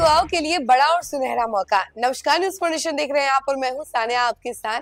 युवाओं के लिए बड़ा और सुनहरा मौका। नमस्कार, न्यूज़ फॉर देख रहे हैं आप और मैं हूं सानिया आपके साथ।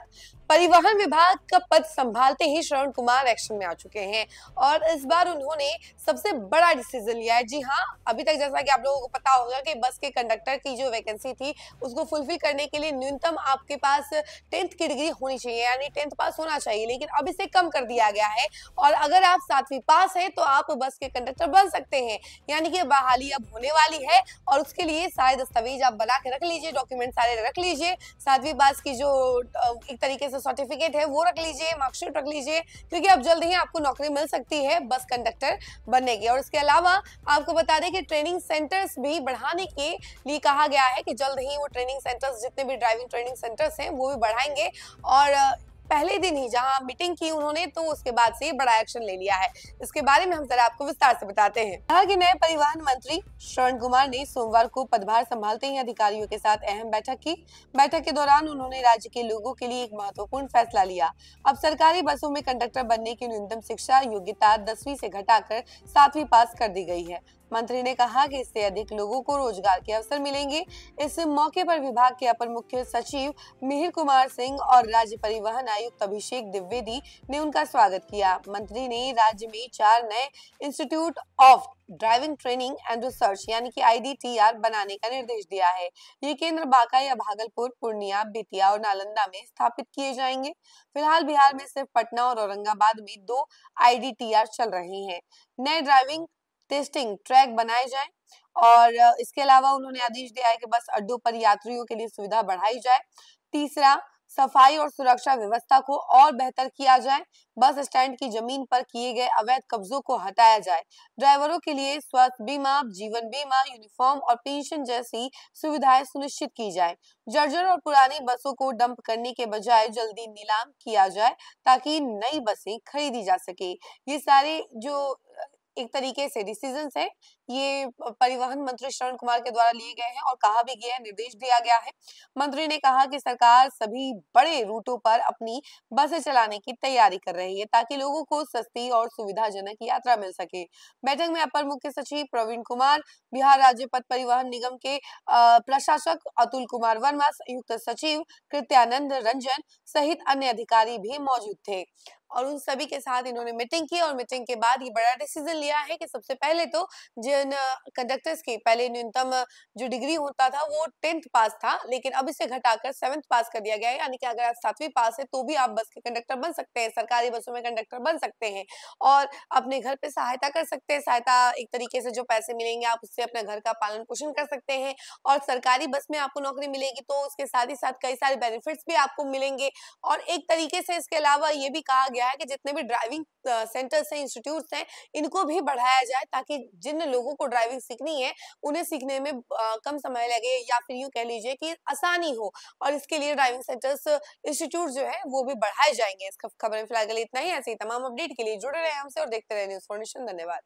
परिवहन विभाग का पद संभालते ही श्रवण कुमार एक्शन में आ चुके हैं और इस बार उन्होंने सबसे बड़ा डिसीजन लिया है। जी हाँ, अभी तक जैसा कि आप लोगों को पता होगा कि बस के कंडक्टर की जो वैकेंसी थी उसको फुलफिल करने के लिए न्यूनतम आपके पास 10th की डिग्री होनी चाहिए, यानी 10th पास होना चाहिए, लेकिन अब इसे कम कर दिया गया है और अगर आप 7वीं पास है तो आप बस के कंडक्टर बन सकते हैं। यानी कि बहाली अब होने वाली है और उसके लिए सारे दस्तावेज आप बना के रख लीजिए, डॉक्यूमेंट सारे रख लीजिए, 7वीं पास की जो एक तरीके से सर्टिफिकेट है वो रख लीजिए, मार्कशीट रख लीजिए, क्योंकि अब जल्द ही आपको नौकरी मिल सकती है बस कंडक्टर बनने की। और इसके अलावा आपको बता दें कि ट्रेनिंग सेंटर्स भी बढ़ाने के लिए कहा गया है कि जल्द ही वो ट्रेनिंग सेंटर्स, जितने भी ड्राइविंग ट्रेनिंग सेंटर्स हैं वो भी बढ़ाएंगे। और पहले दिन ही जहां मीटिंग की उन्होंने, तो उसके बाद से बड़ा एक्शन ले लिया है। इसके बारे में हम जरा आपको विस्तार से बताते हैं। कहा कि नए परिवहन मंत्री श्रवण कुमार ने सोमवार को पदभार संभालते ही अधिकारियों के साथ अहम बैठक की। बैठक के दौरान उन्होंने राज्य के लोगों के लिए एक महत्वपूर्ण फैसला लिया। अब सरकारी बसों में कंडक्टर बनने की न्यूनतम शिक्षा योग्यता 10वीं से घटाकर 7वीं पास कर दी गई है। मंत्री ने कहा कि इससे अधिक लोगों को रोजगार के अवसर मिलेंगे। इस मौके पर विभाग के अपर मुख्य सचिव मिहिर कुमार सिंह और राज्य परिवहन आयुक्त अभिषेक द्विवेदी ने उनका स्वागत किया। मंत्री ने राज्य में 4 नए institute of driving training and research यानी कि IDTR बनाने का निर्देश दिया है। ये केंद्र बांका या भागलपुर, पूर्णिया, बेतिया और नालंदा में स्थापित किए जाएंगे। फिलहाल बिहार में सिर्फ पटना और औरंगाबाद में 2 IDTR चल रहे हैं। नए ड्राइविंग टेस्टिंग ट्रैक बनाए जाए और इसके अलावा उन्होंने आदेश दिया है कि बस अड्डों पर यात्रियों के लिए सुविधा बढ़ाई जाए। तीसरा, सफाई और सुरक्षा व्यवस्था को और बेहतर किया जाए। बस स्टैंड की जमीन पर किए गए अवैध कब्जों को हटाया जाए। ड्राइवरों के लिए स्वास्थ्य बीमा, जीवन बीमा, यूनिफॉर्म और पेंशन जैसी सुविधाएं सुनिश्चित की जाए। जर्जर और पुरानी बसों को डंप करने के बजाय जल्दी नीलाम किया जाए ताकि नई बसें खरीदी जा सके। ये सारे जो एक तरीके से डिसीजंस है, ये परिवहन मंत्री श्रवण कुमार के द्वारा लिए गए हैं और कहा भी गया है, निर्देश दिया गया है। मंत्री ने कहा कि सरकार सभी बड़े रूटों पर अपनी बसें चलाने की तैयारी कर रही है ताकि लोगों को सस्ती और सुविधाजनक यात्रा मिल सके। बैठक में अपर मुख्य सचिव प्रवीण कुमार, बिहार राज्य पथ परिवहन निगम के प्रशासक अतुल कुमार वर्मा, संयुक्त सचिव कृत्यानंद रंजन सहित अन्य अधिकारी भी मौजूद थे और उन सभी के साथ इन्होंने मीटिंग की और मीटिंग के बाद ये बड़ा डिसीजन लिया है कि सबसे पहले तो जिन कंडक्टर्स की पहले न्यूनतम जो डिग्री होता था वो 10th पास था, लेकिन अब इसे घटाकर 7th पास कर दिया गया है। यानी कि अगर आप 7वीं पास है तो भी आप बस के कंडक्टर बन सकते हैं, सरकारी बसों में कंडक्टर बन सकते हैं और अपने घर पे सहायता कर सकते हैं। सहायता एक तरीके से जो पैसे मिलेंगे आप उससे अपने घर का पालन पोषण कर सकते हैं और सरकारी बस में आपको नौकरी मिलेगी तो उसके साथ ही साथ कई सारे बेनिफिट्स भी आपको मिलेंगे। और एक तरीके से इसके अलावा ये भी कहा गया है कि जितने भी ड्राइविंग सेंटर्स हैं, इंस्टीट्यूट्स हैं, इनको भी बढ़ाया जाए ताकि जिन लोगों को ड्राइविंग सीखनी है उन्हें सीखने में कम समय लगे या फिर यूं कह लीजिए कि आसानी हो। और इसके लिए ड्राइविंग सेंटर्स, इंस्टीट्यूट जो है वो भी बढ़ाए जाएंगे। इस खबर में फिलहाल के लिए इतना ही। ऐसे ही तमाम अपडेट के लिए जुड़े रहे हमसे और देखते रहे न्यूज़ फॉर नेशन। धन्यवाद।